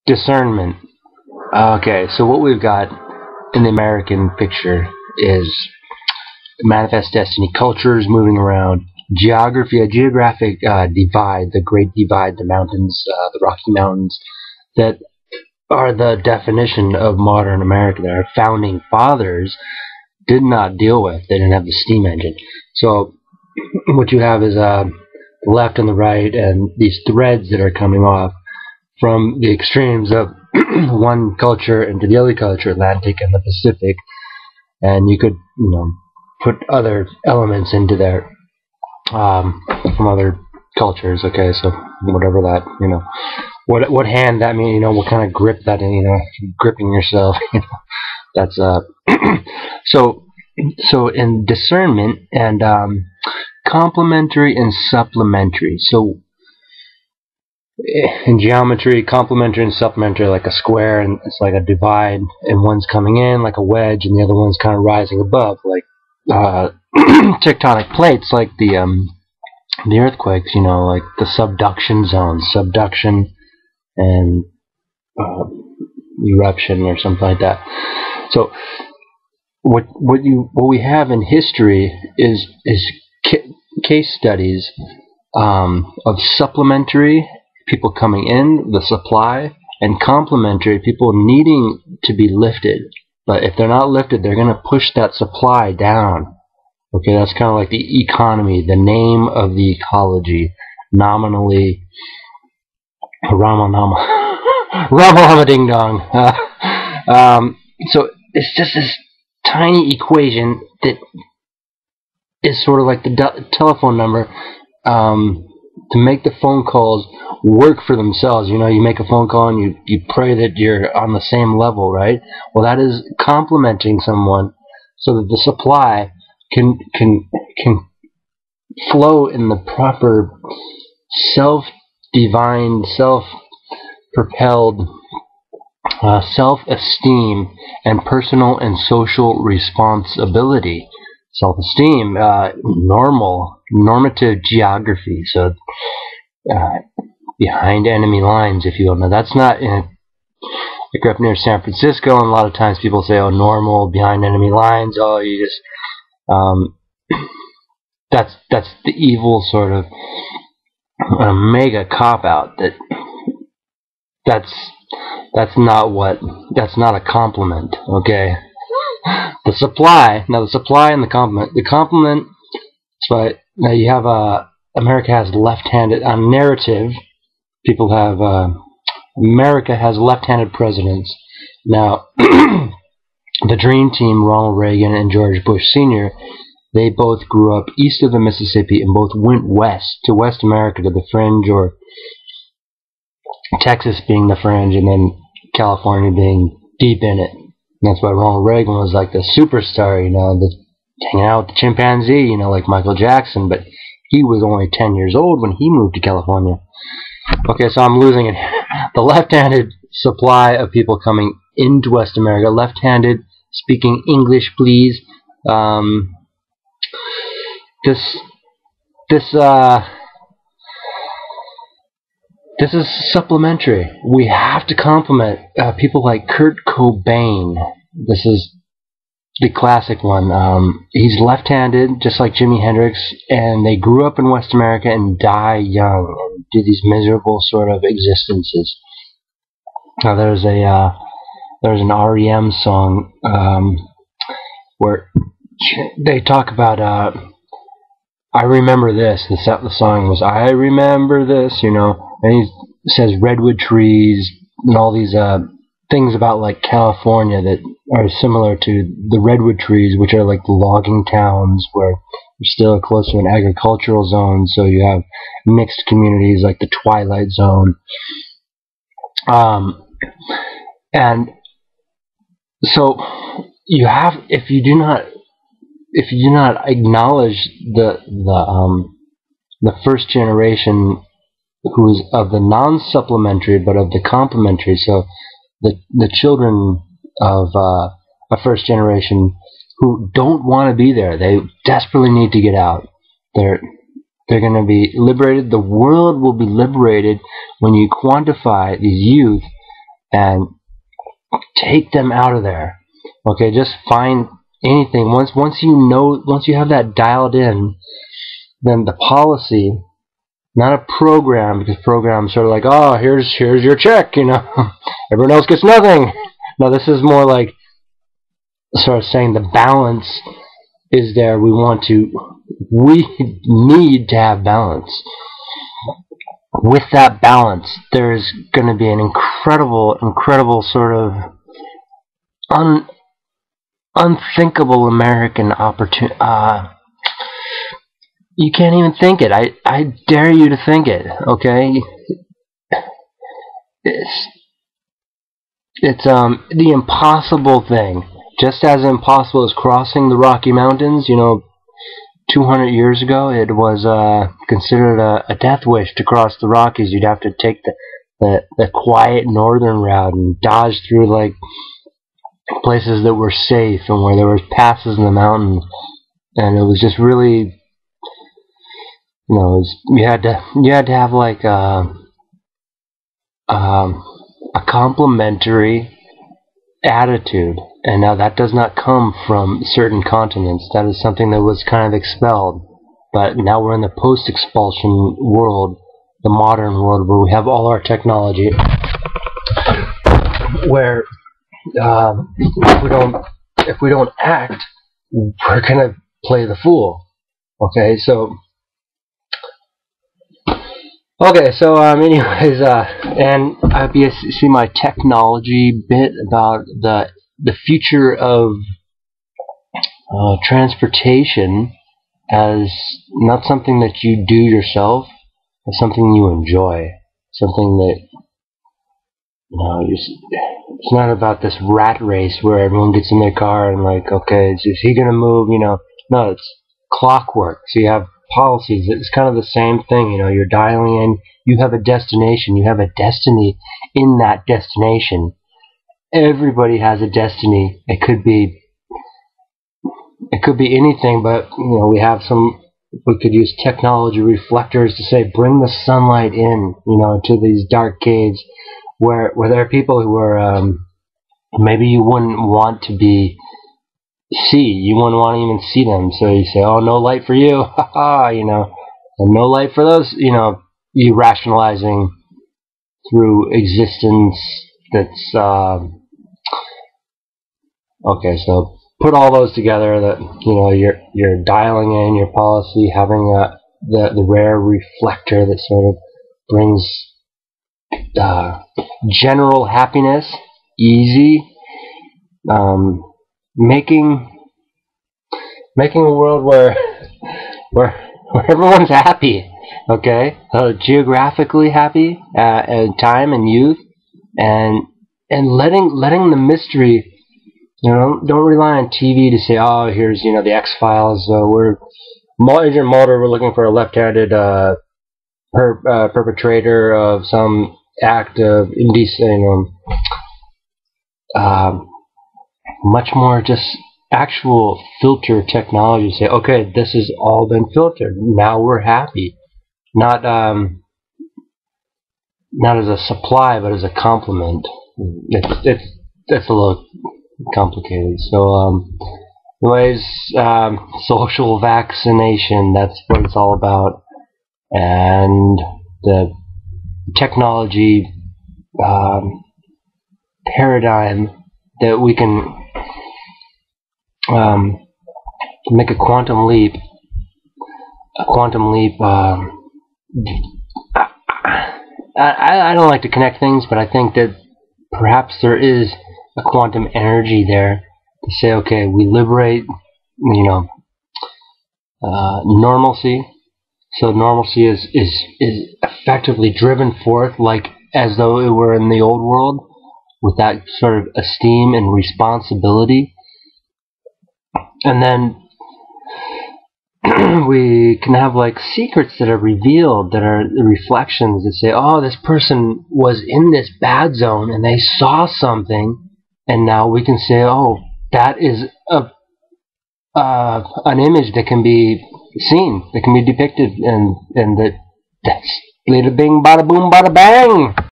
Discernment. Okay, so what we've got in the American picture is manifest destiny, cultures moving around, geography, a geographic divide, the Great Divide, the mountains, the Rocky Mountains, that are the definition of modern America that our founding fathers did not deal with. They didn't have the steam engine. So what you have is the left and the right and these threads that are coming off from the extremes of one culture into the other culture, Atlantic and the Pacific, and you could, put other elements into there from other cultures. Okay, so whatever that, what hand that means, what kind of grip that, gripping yourself, that's so in discernment and complementary and supplementary. So in geometry, complementary and supplementary are like a square, and it's like a divide, and one's coming in like a wedge, and the other one's kind of rising above, like tectonic plates, like the earthquakes, like the subduction zones, subduction and eruption or something like that. So what we have in history is case studies of supplementary, people coming in, the supply, and complementary, people needing to be lifted. But if they're not lifted, they're going to push that supply down. Okay, that's kind of like the economy, the name of the ecology, nominally Rama Ding Dong. So it's just this tiny equation that is sort of like the telephone number to make the phone calls work for themselves. You make a phone call and you pray that you're on the same level, right? Well, that is complementing someone so that the supply can flow in the proper self-divined, self-propelled self-esteem and personal and social responsibility. Self-esteem, normative geography, so behind enemy lines, if you will. Now that's not I grew up near San Francisco, and a lot of times people say, oh, normal, behind enemy lines, oh, you just that's the evil sort of mega cop-out. That's not a compliment, okay? The supply and the complement. The complement, so now you have America has left-handed narrative. People have America has left-handed presidents. Now, the Dream Team, Ronald Reagan and George Bush Sr., they both grew up east of the Mississippi and both went west to West America, to the fringe, or Texas being the fringe, and then California being deep in it. And that's why Ronald Reagan was like the superstar, hanging out with the chimpanzee, like Michael Jackson, but he was only 10 years old when he moved to California. Okay, so I'm losing it. The left-handed supply of people coming into West America, left-handed, speaking English, please. This is supplementary. We have to complement people like Kurt Cobain. This is the classic one. He's left-handed, just like Jimi Hendrix, and they grew up in West America and die young and do these miserable sort of existences. Now there's an REM song where they talk about I remember this. The song was I remember this, and he says redwood trees and all these things about like California that are similar to the redwood trees, which are like the logging towns where you're still close to an agricultural zone, so you have mixed communities like the Twilight Zone. And so you have, if you do not acknowledge the first generation who's of the non-supplementary but of the complementary, so the children of a first generation who don't want to be there, they desperately need to get out. They're going to be liberated. The world will be liberated when you quantify these youth and take them out of there. Okay, just find anything. Once you have that dialed in, then the policy, not a program, because programs sort of like, oh, here's your check, everyone else gets nothing. No, this is more like sort of saying the balance is there. We need to have balance. With that balance, there's going to be an incredible sort of unthinkable American opportunity. You can't even think it. I dare you to think it. Okay, it's the impossible thing. Just as impossible as crossing the Rocky Mountains. 200 years ago, it was considered a death wish to cross the Rockies. You'd have to take the quiet northern route and dodge through like places that were safe and where there was passes in the mountains, and it was just really, you had to have like a complimentary attitude. And now that does not come from certain continents. That is something that was kind of expelled. But now we're in the post-expulsion world, the modern world, where we have all our technology, where if we don't act, we're gonna play the fool. Okay, so anyways, and you see my technology bit about the future of transportation as not something that you do yourself, but something you enjoy, something that it's not about this rat race where everyone gets in their car and like, okay, is he gonna move? No, it's clockwork. So you have policies. It's kind of the same thing. You're dialing in. You have a destination. You have a destiny in that destination. Everybody has a destiny. It could be anything, but we could use technology reflectors to say, bring the sunlight in, to these dark caves where there are people who are maybe you wouldn't want to you wouldn't want to even see them. So you say, oh, no light for you, haha, and no light for those, you rationalizing through existence. That's okay. So put all those together. That you're dialing in your policy, having the rare reflector that sort of brings general happiness, easy, making a world where everyone's happy. Okay, geographically happy, at time and youth. And letting the mystery, don't rely on TV to say, oh, here's the X-Files. Agent Mulder, we're looking for a left-handed perpetrator of some act of indecent. Much more just actual filter technology. Say, okay, this has all been filtered. Now we're happy. Not as a supply, but as a complement. It's a little complicated. So, anyways, social vaccination, that's what it's all about. And the technology paradigm that we can make a quantum leap. I don't like to connect things, but I think that perhaps there is a quantum energy there to say, okay, we liberate, normalcy. So normalcy is effectively driven forth like as though it were in the old world, with that sort of esteem and responsibility. And then we can have like secrets that are revealed, that are reflections that say, oh, this person was in this bad zone and they saw something, and now we can say, oh, that is an image that can be seen, that can be depicted, and that's bada bing, bada boom, bada bang.